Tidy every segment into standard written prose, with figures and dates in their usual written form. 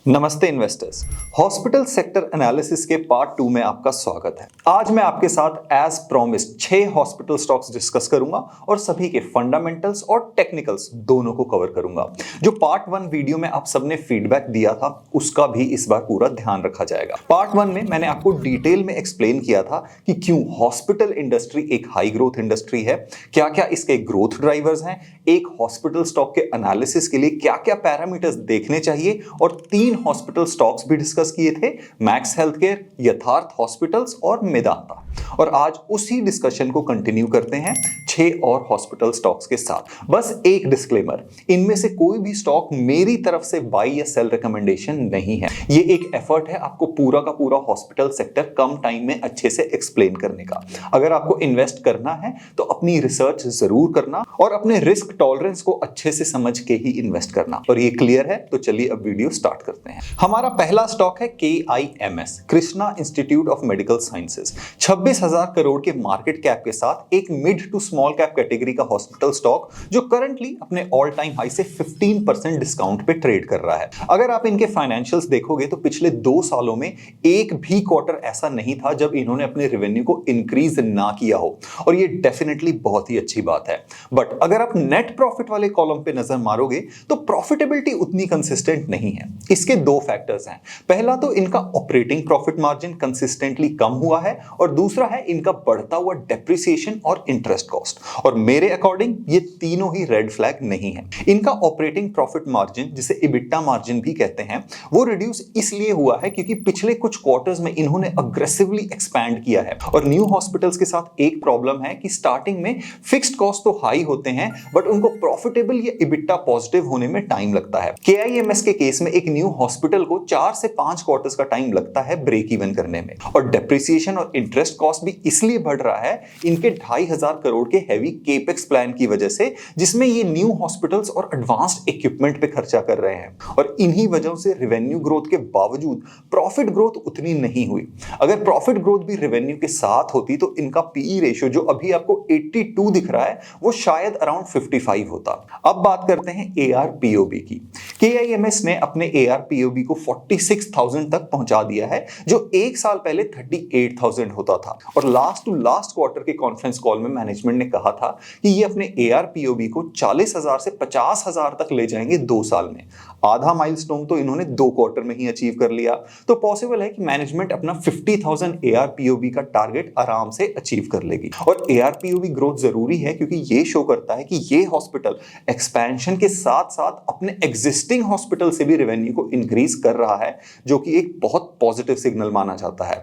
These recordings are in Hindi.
नमस्ते इन्वेस्टर्स। हॉस्पिटल सेक्टर एनालिसिस के पार्ट 2 में आपका स्वागत है। आज मैं आपके साथ as promised 6 hospital stocks discuss करूंगा और सभी के फंडामेंटल्स और टेक्निकल्स दोनों को कवर करूंगा। जो पार्ट 1 वीडियो में आप सबने फीडबैक दिया था उसका भी इस बार पूरा ध्यान रखा जाएगा। पार्ट 1 में मैंने आपको डिटेल में एक्सप्लेन किया था कि क्यों हॉस्पिटल इंडस्ट्री एक हाई ग्रोथ इंडस्ट्री है, क्या क्या इसके ग्रोथ ड्राइवर्स हैं, एक हॉस्पिटल स्टॉक के एनालिसिस के लिए क्या क्या पैरामीटर्स देखने चाहिए, और 3 हॉस्पिटल स्टॉक्स भी डिस्कस किए थे, मैक्स हेल्थकेयर, यथार्थ हॉस्पिटल्स और मेदांता। और आज उसी डिस्कशन को कंटिन्यू करते हैं 6 और हॉस्पिटल स्टॉक्स के साथ। बस एक डिस्क्लेमर, इनमें से कोई भी स्टॉक मेरी तरफ से बाय या सेल रिकमेंडेशन नहीं है। ये एक एफर्ट है आपको पूरा का पूरा हॉस्पिटल सेक्टर कम टाइम में अच्छे से एक्सप्लेन करने का। अगर आपको इन्वेस्ट करना है तो अपनी रिसर्च जरूर करना और अपने रिस्क टॉलरेंस को अच्छे से समझ के ही इन्वेस्ट करना। और ये क्लियर है तो चलिए अब वीडियो स्टार्ट करते हैं। हमारा पहला स्टॉक है KIMS, Krishna institute of medical sciences. 26,000 crore के मार्केट कैप के साथ एक mid to small cap category का हॉस्पिटल स्टॉक जो करंटली अपने ऑल टाइम हाई से 15% डिस्काउंट पे ट्रेड कर रहा है। अगर आप इनके फाइनेंशियल्स देखोगे तो पिछले 2 सालों में एक भी क्वार्टर ऐसा नहीं था जब इन्होंने अपने रेवेन्यू को इंक्रीज ना किया हो, और ये डेफिनेटली बहुत ही अच्छी बात है। बट अगर आप नेट प्रॉफिट वाले कॉलम पे नजर मारोगे तो प्रॉफिटेबिलिटी उतनी कंसिस्टेंट नहीं है। इसके 2 फैक्टर्स हैं। पहला तो इनका ऑपरेटिंग प्रॉफिट मार्जिन कंसिस्टेंटली कम हुआ है, और दूसरा है इनका बढ़ता हुआ डेप्रिसिएशन और इंटरेस्ट कॉस्ट। और मेरे अकॉर्डिंग ये तीनों ही रेड फ्लैग नहीं है। इनका ऑपरेटिंग प्रॉफिट मार्जिन, जिसे इबिट्टा मार्जिन भी कहते हैं, वो रिड्यूस इसलिए हुआ है क्योंकि पिछले कुछ क्वार्टर्स में इन्होंने अग्रेसिवली एक्सपैंड किया है। और न्यू हॉस्पिटल्स के साथ एक प्रॉब्लम है कि स्टार्टिंग में फिक्स्ड कॉस्ट तो हाई होते हैं बट उनको प्रॉफिटेबल या इबिट्टा पॉजिटिव होने में टाइम लगता है। KIMS के केस में एक न्यू हॉस्पिटल को 4 से 5 क्वार्टर्स का टाइम लगता है ब्रेक इवन करने में। और डेप्रिसिएशन और इंटरेस्ट कॉस्ट भी इसलिए बढ़ रहा है इनके 2,500 करोड़ के हैवी केपेक्स प्लान की वजह से, जिसमें ये न्यू हॉस्पिटल्स और एडवांस्ड इक्विपमेंट पे खर्चा कर रहे हैं। और इन्हीं वजहों से रेवेन्यू ग्रोथ के बावजूद प्रॉफिट ग्रोथ उतनी नहीं हुई। अगर प्रॉफिट ग्रोथ भी रेवेन्यू के साथ होती तो इनका पीई रेशियो जो अभी आपको 82 दिख रहा है वो शायद अराउंड 55 होता। अब बात करते हैं ARPOB की। KIMS ने अपने ARPOB को 46,000 तक पहुंचा दिया है, जो 1 साल पहले 38,000 होता था। और लास्ट टू लास्ट क्वार्टर के कॉन्फ्रेंस कॉल में मैनेजमेंट ने कहा था कि ये अपने ARPOB को 40,000 से 50,000 तक ले जाएंगे 2 साल में। आधा माइलस्टोन तो इन्होंने 2 क्वार्टर में ही अचीव कर लिया। तो पॉसिबल है कि मैनेजमेंट अपना 50,000 ARPOB का टारगेट आराम से अचीव कर लेगी। और ARPOB ग्रोथ जरूरी है क्योंकि ये शो करता है कि ये हॉस्पिटल एक्सपेंशन के साथ साथ अपने एग्जिस्टिंग हॉस्पिटल से भी रेवेन्यू को इंक्रीज कर रहा है, जो कि एक बहुत पॉजिटिव सिग्नल माना जाता है।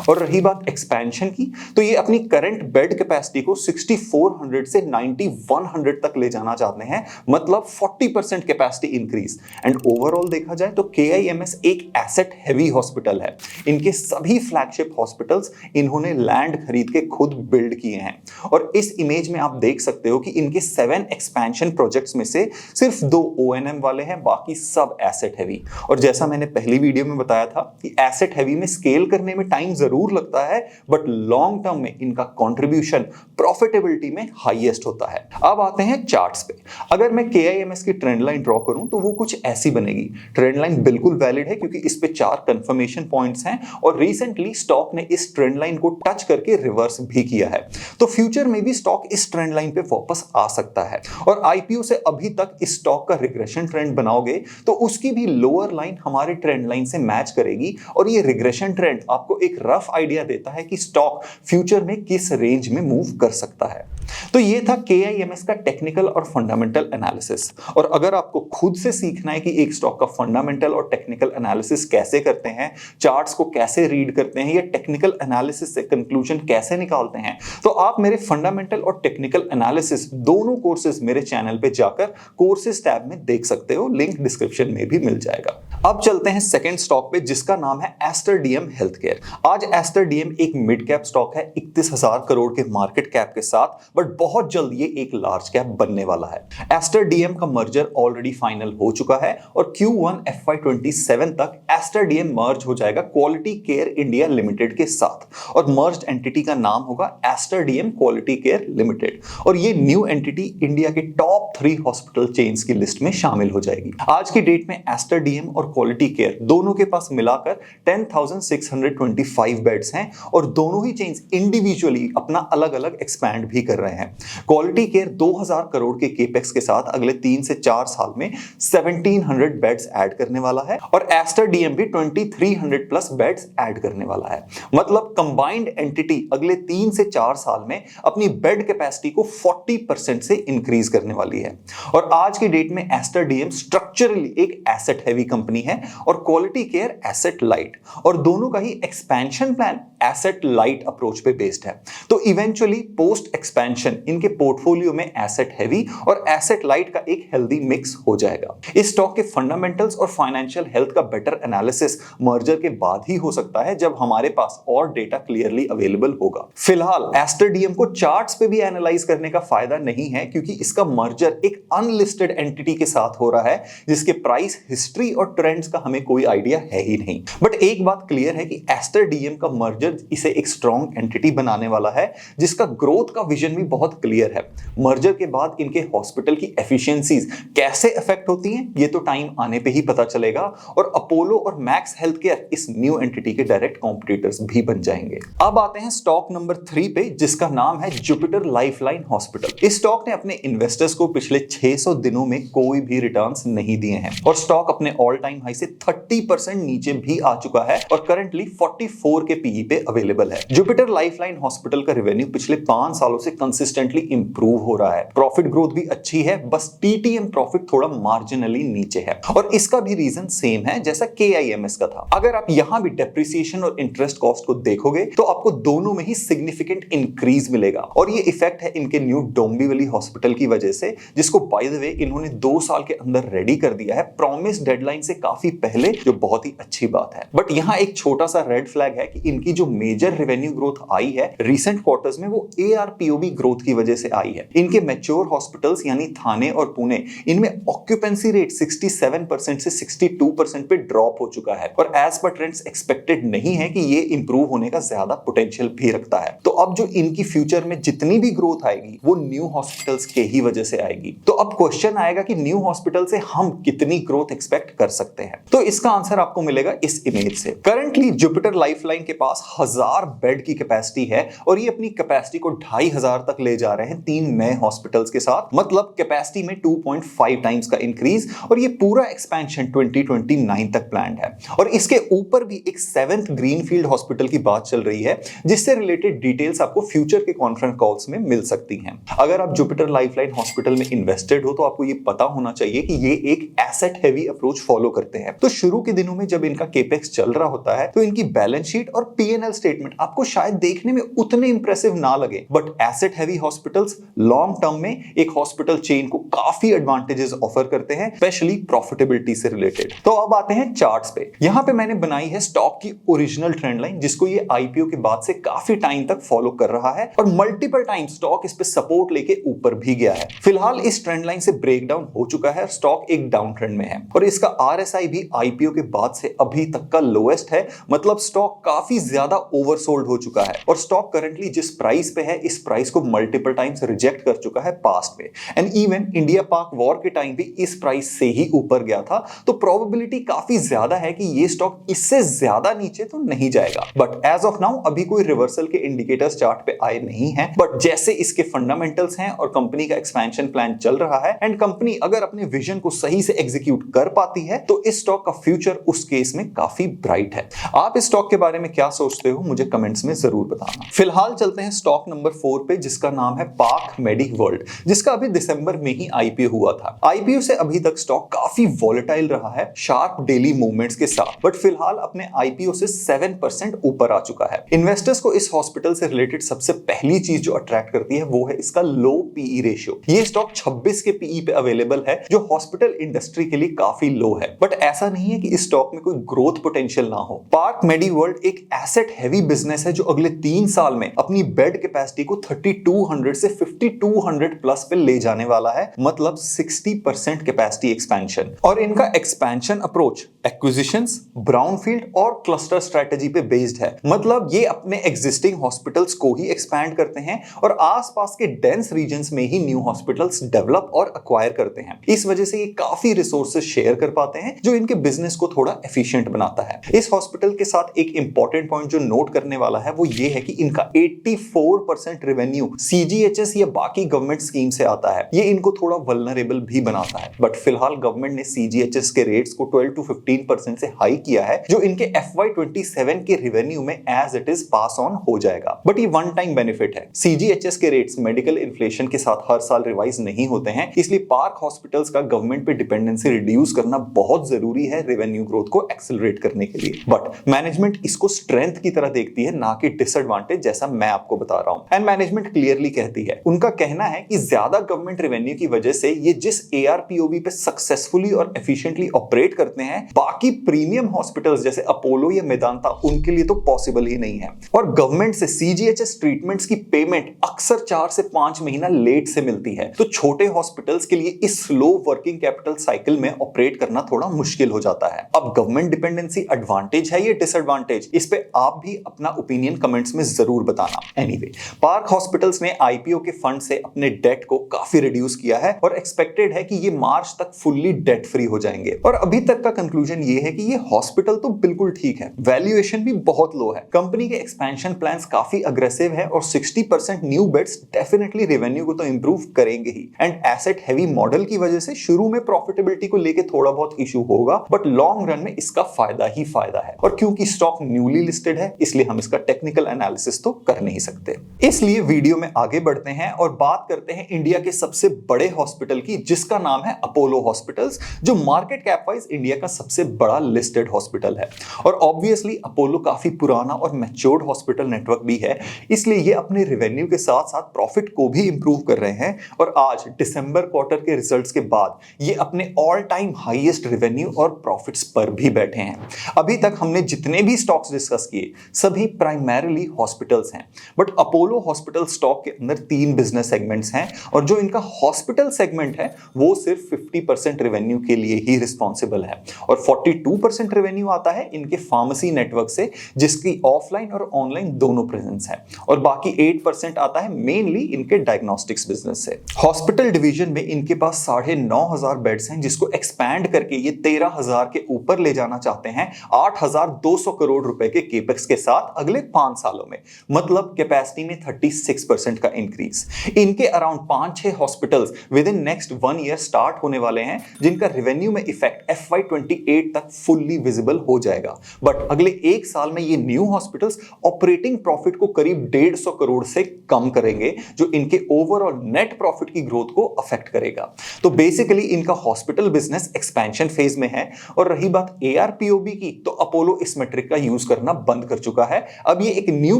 और रही बात एक्सपेंशन की, तो ये अपनी करंट बेड कैपेसिटी को 6400 से 9100 तक ले जाना चाहते हैं, मतलब 40% कैपेसिटी इंक्रीज। एंड ओवरऑल देखा जाए तो KIMS एक एसेट हेवी हॉस्पिटल है। इनके सभी फ्लैगशिप हॉस्पिटल्स इन्होंने लैंड खरीद के खुद बिल्ड किए हैं। और इस इमेज में आप देख सकते हो कि इनके 7 एक्सपेंशन प्रोजेक्ट्स में से सिर्फ 2 O&M वाले हैं, बाकी सब एसेट हेवी। और जैसा मैंने पहली वीडियो में बताया था कि एसेट हेवी में स्केल करने में टाइम जरूर लगता है बट लॉन्ग टर्म में इनका कंट्रीब्यूशन प्रॉफिटेबिलिटी में हाईएस्ट होता है। अब आते हैं चार्ट्स पे। अगर मैं KIMS की ट्रेंड लाइन ड्रॉ करूं तो वो कुछ ऐसी बनेगी। ट्रेंड लाइन बिल्कुल वैलिड है क्योंकि इस पे 4 कंफर्मेशन पॉइंट्स हैं और रिसेंटली स्टॉक ने इस ट्रेंड लाइन को टच करके रिवर्स भी किया है। तो फ्यूचर में भी स्टॉक इस ट्रेंड लाइन पे वापस आ सकता है। और IPO से अभी तक इस स्टॉक का रिग्रेशन ट्रेंड बनाओगे तो उसकी भी लोअर लाइन हमारे ट्रेंड लाइन से मैच करेगी। और ये रिग्रेशन ट्रेंड आपको एक रफ आइडिया देता है कि स्टॉक फ्यूचर में किस रेंज में मूव कर सकता है। तो ये था KIMS का टेक्निकल और फंडामेंटल एनालिसिस। और अगर आपको खुद से सीखना है कि एक स्टॉक का फंडामेंटल और टेक्निकल एनालिसिस कैसे करते हैं, चार्ट्स को कैसे रीड करते हैं, या टेक्निकल एनालिसिस से कंक्लूजन कैसे निकालते हैं, तो आप मेरे फंडामेंटल और टेक्निकल एनालिसिस दोनों कोर्सेज मेरे चैनल पे जाकर कोर्सेज टैब में देख सकते हो। लिंक डिस्क्रिप्शन में भी मिल जाएगा। अब चलते हैं सेकंड स्टॉक पे जिसका नाम है एस्टर डीएम हेल्थकेयर। आज एस्टर डीएम एक मिड कैप स्टॉक है 31,000 करोड़ के मार्केट कैप के साथ, बट बहुत जल्द ये एक लार्ज कैप बनने वाला है। एस्टर डीएम का मर्जर ऑलरेडी फाइनल हो चुका है और Q1 FY27 तक एस्टर डीएम मर्ज हो जाएगा क्वालिटी केयर इंडिया लिमिटेड के साथ और मर्ज्ड एंटिटी का नाम होगा Aster DM quality care limited और ये न्यू एंटिटी इंडिया के टॉप 3 हॉस्पिटल चेन्स की लिस्ट में शामिल हो जाएगी। आज की डेट में एस्टर डीएम और क्वालिटी केयर दोनों के पास मिलाकर 10,625 बेड्स हैं और दोनों ही चेन्स इंडिविजुअली अपना अलग अलग एक्सपैंड भी कर रहे हैं। क्वालिटी केयर 2000 करोड़ के केपेक्स के साथ अगले 3 से 4 साल में 1700 बेड्स ऐड करने वाला है और एस्टर डीएम भी 2300 प्लस बेड्स ऐड करने वाला है। मतलब कंबाइंड एंटिटी अगले 3 से 4 साल में अपनी बेड कैपेसिटी को 40% से इंक्रीज करने वाली है। और आज की डेट में एस्टर डीएम स्ट्रक्चरली एक एसेट हैवी कंपनी है और क्वालिटी केयर एसेट लाइट और दोनों का ही expansion plan asset light approach पे बेस्ड है। तो इवेंचुअली पोस्ट एक्सपेंशन इनके पोर्टफोलियो में एसेट हैवी और एसेट लाइट का एक हेल्दी मिक्स हो जाएगा। इस स्टॉक के फंडामेंटल्स और फाइनेंशियल हेल्थ का बेटर एनालिसिस मर्जर के बाद ही हो सकता है जब हमारे पास और डेटा क्लियरली अवेलेबल होगा। फिलहाल एस्टर डीएम को चार्ट्स पे भी एनालाइज करने का फायदा नहीं है क्योंकि इसका मर्जर एक अनलिस्टेड एंटिटी के साथ हो रहा है जिसके प्राइस हिस्ट्री और ट्रेंड्स का हमें कोई आइडिया है ही नहीं। बट एक बात क्लियर है कि एस्टर डीएम का मर्जर इसे एक स्ट्रॉन्ग एंटिटी बनाने वाला है जिसका ग्रोथ का विजन भी बहुत क्लियर है। मर्जर के बाद इनके हॉस्पिटल की एफिशिएंसीज कैसे अफेक्ट होती हैं ये तो टाइम आने पे ही पता चलेगा और अपोलो और मैक्स हेल्थ केयर इस न्यू एंटिटी के डायरेक्ट कॉम्पिटिटर्स भी बन जाएंगे। अब आते हैं स्टॉक नंबर 3 पे जिसका नाम है जुपिटर लाइफलाइन हॉस्पिटल। इस स्टॉक ने अपने इन्वेस्टर्स को पिछले 600 दिनों में कोई भी रिटर्न्स नहीं दिए हैं और स्टॉक अपने ऑल टाइम हाई से 30% नीचे भी आ चुका है और करंटली 44 के पीई पे अवेलेबल है। जुपिटर लाइफलाइन हॉस्पिटल का रेवेन्यू पिछले 5 सालों से कंसिस्टेंटली इंप्रूव हो रहा है। प्रॉफिट ग्रोथ भी अच्छी है, बस टीटीएम प्रॉफिट थोड़ा मार्जिनली नीचे है और इसका भी रीजन सेम है जैसा केआईएमएस का था। अगर आप यहां भी डेप्रिसिएशन और इंटरेस्ट कॉस्ट को देखोगे तो आपको दोनों में ही सिग्निफिकेंट इंक्रीज मिलेगा और ये इफेक्ट है इनके न्यू डोंबिवली हॉस्पिटल की वजह से जिसको बाय द वे इन्होंने 2 साल के अंदर रेडी कर दिया है प्रॉमिस डेडलाइन से काफी पहले, जो बहुत ही अच्छी बात है। बट यहां एक छोटा सा रेड फ्लैग है कि इनकी जो मेजर रेवेन्यू ग्रोथ आई है रिसेंट क्वार्टर्स में वो एआरपीओबी ग्रोथ की वजह से आई है। इनके मैच्योर हॉस्पिटल्स यानी थाने और पुणे इनमें ऑक्यूपेंसी रेट 67% से 62% पे ड्रॉप हो चुका है और एज पर ट्रेंड्स एक्सपेक्टेड नहीं है कि ये इंप्रूव होने का ज्यादा पोटेंशियल भी रखता है। तो अब जो इनकी फ्यूचर में जितनी भी ग्रोथ आएगी वो न्यू हॉस्पिटल्स के ही वजह से आएगी। तो अब क्वेश्चन आएगा कि न्यू हॉस्पिटल से हम कितनी ग्रोथ एक्सपेक्ट कर सकते हैं। तो इसका आंसर आपको मिलेगा इस इमेज से। करंटली जुपिटर लाइफलाइन के पास 1000 बेड की कैपेसिटी है और ये अपनी कैपेसिटी को 2500 तक ले जा रहे हैं 3 नए हॉस्पिटल्स के साथ। मतलब कैपेसिटी में 2.5 टाइम्स का इंक्रीज और ये पूरा एक्सपेंशन 2029 तक प्लान्ड है। और इसके ऊपर भी एक 7th ग्रीनफील्ड हॉस्पिटल की बात चल रही है जिससे रिलेटेड डिटेल्स आपको फ्यूचर के कॉन्फ्रेंस कॉल्स में मिल सकती हैं। अगर आप जुपिटर लाइफलाइन हॉस्पिटल में इन्वेस्टेड हो तो आपको ये पता होना चाहिए कि ये एक एसेट हैवी अप्रोच फॉलो करते हैं। तो शुरू के दिनों में जब इनका केपेक्स चल रहा होता है तो इनकी बैलेंस शीट और पीएनएल स्टेटमेंट आपको शायद देखने में उतने इंप्रेसिव ना लगे, but asset heavy hospitals long term में एक हॉस्पिटल चेन को काफी एडवांटेजेस ऑफर करते हैं, स्पेशली प्रॉफिटेबिलिटी से रिलेटेड। तो अब आते हैं चार्ट्स पे। यहां पे मैंने बनाई है स्टॉक की ओरिजिनल ट्रेंड लाइन जिसको ये आईपीओ के बाद से काफी टाइम तक फॉलो कर रहा है और मल्टीपल टाइम स्टॉक इस पे सपोर्ट लेके ऊपर भी गया है। फिलहाल इस ट्रेंड लाइन से ब्रेक डाउन हो चुका है, स्टॉक एक डाउन ट्रेंड में है और इसका आरएसआई भी आईपीओ के बाद से अभी तक का लोएस्ट है। मतलब स्टॉक काफी ज्यादा ओवरसोल्ड हो चुका है और स्टॉक करंटली जिस प्राइस पे है इस प्राइस को मल्टीपल टाइम्स रिजेक्ट कर चुका है पास्ट में एंड इवन इंडिया पाक वॉर के टाइम भी इस प्राइस से ही ऊपर गया था। तो प्रोबेबिलिटी काफी ज्यादा है कि ये स्टॉक इससे ज्यादा नीचे तो नहीं जाएगा। बट एज ऑफ नाउ अभी कोई रिवर्सल के इंडिकेटर्स चार्ट पे आए नहीं है। बट जैसे इसके फंडामेंटल्स हैं और कंपनी का एक्सपेंशन प्लान चल रहा है एंड कंपनी अगर अपने विजन को सही से एग्जीक्यूट कर पाती है तो इस स्टॉक का फ्यूचर उस केस में काफी ब्राइट है। आप इस स्टॉक के बारे में क्या सोचते हो मुझे कमेंट्स में जरूर बताना। फिलहाल चलते हैं स्टॉक नंबर 4 पे जिसका नाम है पाक मेडिक वर्ल्ड, जिसका अभी दिसंबर में ही आईपीओ हुआ था। आईपीओ से अभी तक स्टॉक काफी वॉलेटाइल रहा है शार्प डेली मूवमेंट्स के साथ, बट फिलहाल फिलहाल अपने आईपीओ से 7% ऊपर आ चुका है। इन्वेस्टर्स को इस हॉस्पिटल से रिलेटेड सबसे पहली चीज जो अट्रैक्ट करती है वो है इसका लो पीई रेशियो। ये स्टॉक 26 के पीई पे अवेलेबल है, जो हॉस्पिटल इंडस्ट्री के लिए काफी लो है। बट ऐसा नहीं है कि इस स्टॉक में कोई ग्रोथ पोटेंशियल ना हो। पार्क मेडीवर्ल्ड एक एसेट हैवी बिजनेस है जो अगले 3 साल में अपनी बेड कैपेसिटी को 3200 से 5200 प्लस पे ले जाने वाला है, मतलब 60% कैपेसिटी एक्सपेंशन। और इनका एक्सपेंशन अप्रोच एक्विजिशंस, ब्राउनफील्ड और क्लस्टर स्ट्रेटजी पे बेस्ड है। मतलब ये अपने एग्जिस्टिंग हॉस्पिटल्स को ही एक्सपैंड करते हैं और आसपास के डेंस रीजन्स में ही न्यू हॉस्पिटल्स डेवलप और अक्वायर करते हैं। इस वजह से ये काफी रिसोर्सेज शेयर कर पाते हैं, जो इनके बिजनेस को थोड़ा एफिशिएंट बनाता है। इस हॉस्पिटल के साथ एक इंपॉर्टेंट पॉइंट जो नोट करने वाला है वो ये है कि इनका 84% रेवेन्यू सीजीएचएस या बाकी गवर्नमेंट स्कीम से आता है। ये इनको थोड़ा वल्नरेबल भी बनाता है। बट फिलहाल गवर्नमेंट ने सीजीएचएस के रेट्स को 12 to 15% से हाई किया है, जो इनके FY27 के रेवेन्यू में as it is pass on हो जाएगा। बट ये वन टाइम बेनिफिट है। सीजीएचएस के रेट्स मेडिकल इन्फ्लेशन के साथ हर साल रिवाइज नहीं होते हैं, इसलिए पार्क हॉस्पिटल्स का गवर्नमेंट पे डिपेंडेंसी रिड्यूस करना बहुत जरूरी है रेवेन्यू ग्रोथ को एक्सेलरेट करने के लिए। बट मैनेजमेंट इसको स्ट्रेंथ की तरह देखती है, ना कि डिसएडवांटेज, जैसा मैं आपको बता रहा हूं। एंड मैनेजमेंट क्लियरली कहती है, उनका कहना है कि ज्यादा गवर्नमेंट रेवेन्यू की वजह से ये जिस एआरपीओवी पे सक्सेसफुली और एफिशिएंटली ऑपरेट करते हैं, बाकी प्रीमियम हॉस्पिटल्स जैसे अपोलो या मेदांता उनके लिए तो पॉसिबल ही नहीं है। और गवर्नमेंट से सीजीएचएस ट्रीटमेंट्स की पेमेंट अक्सर 4 से 5 महीना लेट से मिलती है, तो छोटे हॉस्पिटल्स के लिए इस स्लो वर्किंग कैपिटल साइकिल में ऑपरेट करना थोड़ा मुश्किल हो जाता है। अब गवर्नमेंट डिपेंडेंसी एडवांटेज है या डिसएडवांटेज, इस पे आप भी अपना ओपिनियन कमेंट्स में जरूर बताना। एनीवे, पार्क हॉस्पिटल्स ने आईपीओ के फंड से अपने डेट को काफी रिड्यूस किया है और एक्सपेक्टेड है कि ये मार्च तक फुल्ली डेट फ्री हो जाएंगे। और अभी तक का कंक्लूजन ये है कि ये हॉस्पिटल तो बिल्कुल ठीक है, वैल्यूएशन भी बहुत लो है, कंपनी के एक्सपेंशन प्लान्स काफी अग्रेसिव है और 60% न्यू बेड्स डेफिनेटली रेवेन्यू को तो इंप्रूव करेंगे ही। एंड एसेट हैवी मॉडल की वजह से शुरू में प्रॉफिटेबिलिटी को लेके थोड़ा बहुत इशू होगा, बट लॉन्ग रन में इसका फायदा ही फायदा है। और क्योंकि स्टॉक न्यूली लिस्टेड है, इसलिए हम इसका टेक्निकल एनालिसिस तो कर नहीं सकते। इसलिए वीडियो में आगे बढ़ते हैं और बात करते हैं इंडिया के सबसे बड़े हॉस्पिटल की, जिसका नाम है अपोलो हॉस्पिटल्स, जो मार्केट कैप वाइज इंडिया का सबसे बड़ा लिस्टेड हॉस्पिटल है। और ऑब्वियसली अपोलो काफी पुराना और मैच्योर्ड हॉस्पिटल नेटवर्क भी है, इसलिए ये अपने रेवेन्यू के साथ साथ प्रॉफिट को भी इंप्रूव कर रहे हैं। और आज दिसंबर क्वार्टर के रिजल्ट्स के बाद ये अपने ऑल टाइम हाईएस्ट रेवेन्यू और प्रॉफिट्स पर भी बैठे हैं। अभी तक हमने जितने भी स्टॉक्स डिस्कस किए सभी प्राइमरीली हॉस्पिटल्स हैं, बट अपोलो हॉस्पिटल स्टॉक के अंदर 3 बिजनेस सेगमेंट्स हैं और जो इनका हॉस्पिटल सेगमेंट है वो सिर्फ 50% रेवेन्यू के लिए ही रिस्पॉन्सिबल है और 42% रेवेन्यू आता है इनके फार्मेसी नेटवर्क से, जिसकी ऑफलाइन और ऑनलाइन दोनों प्रेजेंस है, और बाकी 8% आता है मेनली इनके डायग्नोस्टिक्स बिजनेस से। हॉस्पिटल डिवीजन में इनके पास 9,500 बेड्स हैं, जिसको एक्सपैंड करके ये 13,000 के ऊपर ले जाना चाहते हैं 8,200 करोड़ रुपए के केपेक्स के साथ अगले 5 सालों में, मतलब कैपेसिटी में 36% का इंक्रीज। इनके around 5-6 hospitals with in next 1 year start होने वाले हैं, जिनका रेवेन्यू में इफेक्ट FY28 तक फुल्ली विजिबल हो जाएगा। बट अगले 1 साल में ये न्यू हॉस्पिटल्स ऑपरेटिंग प्रॉफिट को करीब 150 करोड़ से कम करेंगे, जो इनके ओवरऑल नेट प्रॉफिट की ग्रोथ को अफेक्ट करेगा। तो बेसिकली इनका हॉस्पिटल बिजनेस एक्सपेंशन फेज में है। और रही बात ARPOB की, तो अपोलो इस मेट्रिक का यूज करना बंद कर चुका है। अब ये एक न्यू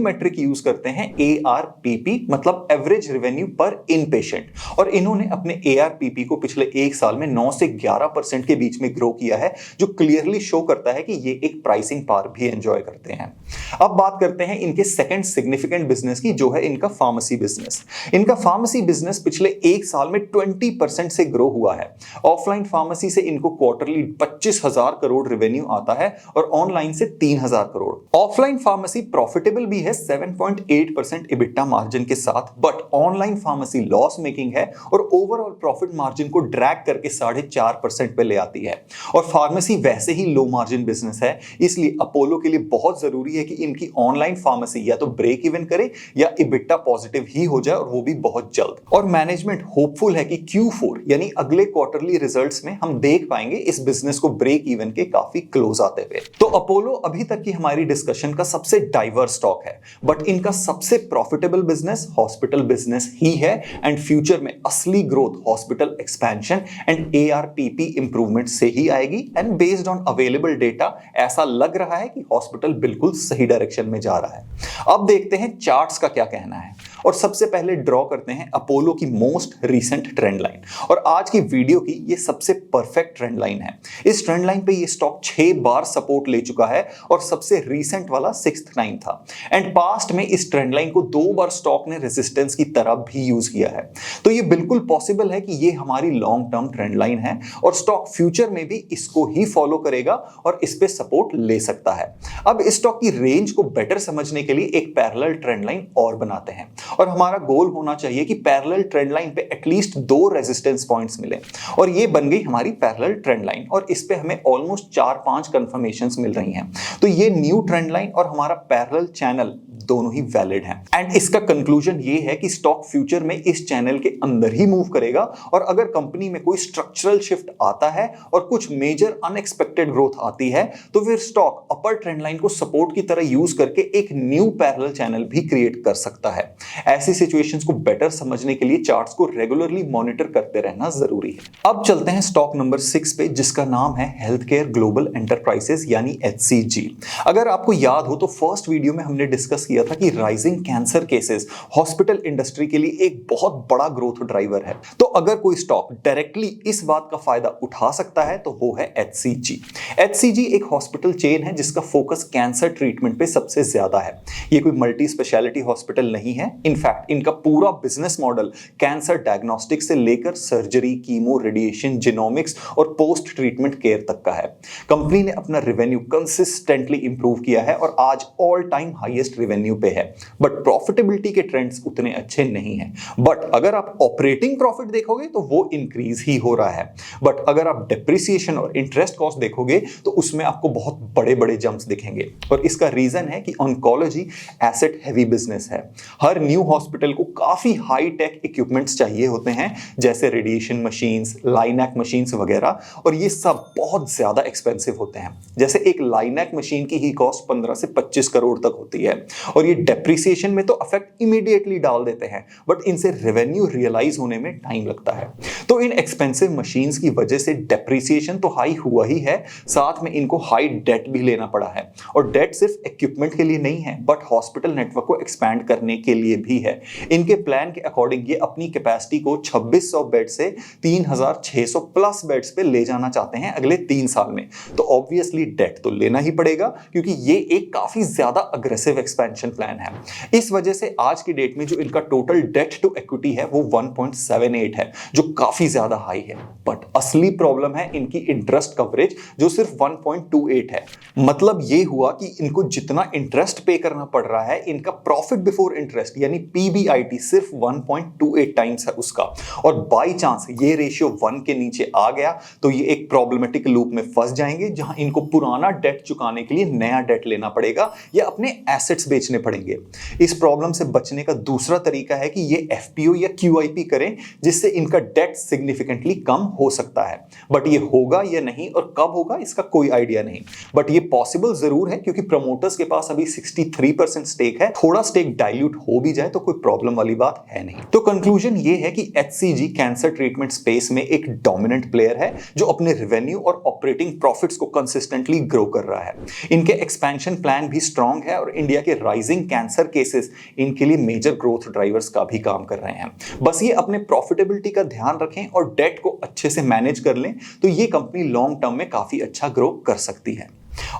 मेट्रिक यूज करते हैं ARPP, मतलब एवरेज रेवेन्यू पर इन पेशेंट, और इन्होंने अपने ARPP को पिछले 1 साल में 9 से 11% के बीच में ग्रो किया है, जो क्लियरली शो करता है कि ये एक प्राइसिंग पावर भी एंजॉय करते हैं। अब बात करते हैं इनके सेकंड सिग्निफिकेंट बिजनेस की, जो है इनका फार्मेसी बिजनेस। इनका फार्मेसी बिजनेस पिछले 1 साल में 20% से ग्रो हुआ है। ऑफलाइन फार्मेसी से इनको क्वार्टरली 25,000 करोड़ रेवेन्यू आता है और ऑनलाइन से 3,000 करोड़। ऑफलाइन फार्मेसी प्रॉफिटेबल भी है 7.8% EBITDA मार्जिन के साथ, but online pharmacy loss making है और ओवरऑल प्रॉफिट मार्जिन को ड्रैग करके 4.5% पे ले आती है। और फार्मेसी वैसे ही लो मार्जिन बिजनेस है, इसलिए अपोलो के लिए बहुत जरूरी है कि इनकी ऑनलाइन फार्मेसी या तो ब्रेक इवन करे या EBITDA पॉजिटिव ही हो जाए, और वो भी बहुत जल्द। और मैनेजमेंट होपफुल है कि Q4 यानी अगले क्वार्टरली रिजल्ट्स में हम देख पाएंगे इस बिजनेस को ब्रेक इवन के काफी क्लोज आते हुए। तो अपोलो अभी तक की हमारी डिस्कशन का सबसे डाइवर्स स्टॉक है, बट इनका सबसे प्रॉफिटेबल बिजनेस हॉस्पिटल बिजनेस ही है। एंड फ्यूचर में असली growth hospital expansion and ARPP improvement से ही आएगी। And based on available data data ऐसा लग रहा है कि हॉस्पिटल बिल्कुल सही डायरेक्शन में जा रहा है। अब देखते हैं चार्ट्स का क्या कहना है और सबसे पहले ड्रॉ करते हैं अपोलो की मोस्ट रीसेंट ट्रेंड लाइन और आज की वीडियो की ये सबसे परफेक्ट ट्रेंड लाइन है। इस ट्रेंड लाइन पे ये स्टॉक 6 बार सपोर्ट ले चुका है और सबसे रीसेंट वाला 6th टाइम था एंड पास्ट में इस ट्रेंड लाइन को 2 बार स्टॉक ने रेजिस्टेंस की तरह भी यूज किया है। तो ये बिल्कुल पॉसिबल है कि ये हमारी लॉन्ग टर्म ट्रेंड लाइन है और स्टॉक फ्यूचर में भी इसको ही फॉलो करेगा और इस पे सपोर्ट ले सकता है। अब इस स्टॉक की रेंज को बेटर समझने के लिए एक पैरेलल ट्रेंड लाइन और बनाते हैं और हमारा गोल होना चाहिए कि पैरेलल ट्रेंड लाइन पे एटलीस्ट 2 रेजिस्टेंस पॉइंट्स मिले और ये बन गई हमारी पैरेलल ट्रेंड लाइन और इस पे हमें ऑलमोस्ट 4-5 कंफर्मेशंस मिल रही हैं। तो ये न्यू ट्रेंड लाइन और हमारा पैरेलल चैनल दोनों ही वैलिड हैं एंड इसका कंक्लूजन ये है कि स्टॉक फ्यूचर में इस चैनल के अंदर ही मूव करेगा और अगर कंपनी में कोई स्ट्रक्चरल शिफ्ट आता है और कुछ मेजर अनएक्सपेक्टेड ग्रोथ आती है तो फिर स्टॉक अपर ट्रेंड लाइन को सपोर्ट की तरह यूज करके एक न्यू पैरेलल चैनल भी क्रिएट कर सकता है। ऐसी सिचुएशंस को बेटर समझने के लिए चार्ट्स को रेगुलरली मॉनिटर करते रहना जरूरी है। अब चलते हैं स्टॉक नंबर 6 पे जिसका नाम है हेल्थ केयर ग्लोबल एंटरप्राइजेस यानी HCG। अगर आपको याद हो तो फर्स्ट वीडियो में हमने डिस्कस किया था कि rising cancer cases hospital industry के लिए एक बहुत बड़ा ग्रोथ ड्राइवर है। तो अगर कोई स्टॉक डायरेक्टली इस बात का फायदा उठा सकता है तो वो है HCG। HCG एक हॉस्पिटल चेन है जिसका फोकस कैंसर ट्रीटमेंट पे सबसे ज्यादा है। ये कोई मल्टी स्पेशलिटी हॉस्पिटल नहीं है। इनफैक्ट इनका पूरा बिजनेस मॉडल कैंसर डायग्नोस्टिक्स से लेकर सर्जरी, कीमो, रेडिएशन, जिनोमिक्स और पोस्ट ट्रीटमेंट केयर तक का है। कंपनी ने अपना रेवेन्यू कंसिस्टेंटली इंप्रूव किया है और आज ऑल टाइम हाईएस्ट रेवेन्यू पे है, बट प्रॉफिटेबिलिटी के ट्रेंड्स उतने अच्छे नहीं हैं। बट अगर आप ऑपरेटिंग प्रॉफिट देखोगे तो वो इंक्रीज ही हो रहा है, बट अगर आप डेप्रिसिएशन और इंटरेस्ट कॉस्ट देखोगे तो उसमें आपको बहुत बड़े बड़े जंप्स दिखेंगे और इसका रीजन है कि ऑन्कोलॉजी एसेट हैवी बिजनेस है। हर न्यू हॉस्पिटल को काफी हाई टेक इक्विपमेंट्स चाहिए होते हैं जैसे रेडिएशन मशीन्स, लाइनैक मशीन्स वगैरह और ये सब बहुत ज्यादा एक्सपेंसिव होते हैं। जैसे एक लाइनैक मशीन की ही कॉस्ट 15 से 25 करोड़ तक होती है और ये डेप्रिसिएशन में तो अफेक्ट इमीडिएटली डाल देते हैं बट इनसे रेवेन्यू रियलाइज होने में टाइम लगता है। तो इन एक्सपेंसिव मशीन्स की वजह से डेप्रिसिएशन तो हाई हुआ ही है, साथ में इनको हाई डेट भी लेना पड़ा है और डेट सिर्फ इक्विपमेंट के लिए नहीं है बट हॉस्पिटल नेटवर्क को एक्सपैंड करने के लिए भी है। इनके प्लान के अकॉर्डिंग ये अपनी कैपेसिटी को 2600 बेड से 3600 प्लस बेड्स पे ले जाना चाहते हैं अगले 3 साल में। तो ऑब्वियसली डेट तो लेना ही पड़ेगा क्योंकि ये एक काफी ज्यादा अग्रेसिव एक्सपेंशन प्लान है। इस वजह से आज की डेट में जो इनका टोटल डेट टू इक्विटी है वो 1.78 है जो काफी ज्यादा हाई है। बट असली प्रॉब्लम है इनकी इंटरेस्ट कवरेज जो सिर्फ 1.28 है। मतलब ये हुआ कि इनको जितना इंटरेस्ट पे करना पड़ रहा है इनका प्रॉफिट बिफोर इंटरेस्ट यानी PBIT सिर्फ 1.28 टाइम्स है उसका और बाई चांस ये रेशियो 1 के नीचे आ गया तो ये एक प्रॉब्लमेटिक लूप में फंस जाएंगे जहां इनको पुराना डेट चुकाने के लिए नया डेट लेना पड़ेगा या अपने एसेट्स बेचने पड़ेंगे। इस प्रॉब्लम से बचने का दूसरा तरीका है कि ये FPO या QIP करें जिससे इनका डेट सिग्निफिकेंटली कम हो सकता है। बट ये होगा या नहीं और कब होगा इसका कोई आइडिया नहीं, बट ये पॉसिबल जरूर है क्योंकि प्रमोटर्स के पास अभी 63% स्टेक है। थोड़ा स्टेक डाइल्यूट हो भी जाए तो कोई प्रॉब्लम वाली बात है नहीं। तो कंक्लूजन ये है कि HCG कैंसर ट्रीटमेंट स्पेस में एक डोमिनेंट प्लेयर है जो अपने रेवेन्यू और ऑपरेटिंग प्रॉफिट्स को कंसिस्टेंटली ग्रो कर रहा है। इनके एक्सपेंशन प्लान भी स्ट्रांग है और इंडिया के राइजिंग कैंसर केसेस इनके लिए मेजर ग्रोथ ड्राइवर्स का भी काम कर रहे हैं। बस ये अपने प्रॉफिटेबिलिटी का ध्यान रखें और डेट को अच्छे से मैनेज कर लें तो ये कंपनी लॉन्ग टर्म में काफी अच्छा ग्रो कर सकती है।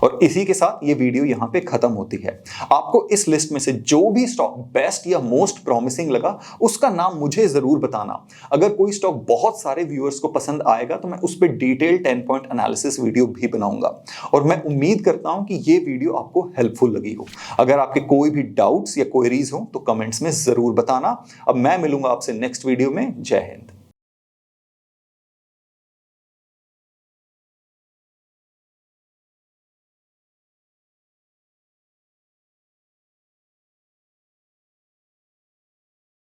और इसी के साथ ये वीडियो यहां पे खत्म होती है। आपको इस लिस्ट में से जो भी स्टॉक बेस्ट या मोस्ट प्रॉमिसिंग लगा उसका नाम मुझे जरूर बताना। अगर कोई स्टॉक बहुत सारे व्यूअर्स को पसंद आएगा तो मैं उस पर डिटेल 10 पॉइंट एनालिसिस वीडियो भी बनाऊंगा और मैं उम्मीद करता हूं कि ये वीडियो आपको हेल्पफुल लगी हो। अगर आपके कोई भी डाउट्स या क्वेरीज हो तो कमेंट्स में जरूर बताना। अब मैं मिलूंगा आपसे नेक्स्ट वीडियो में। जय हिंद।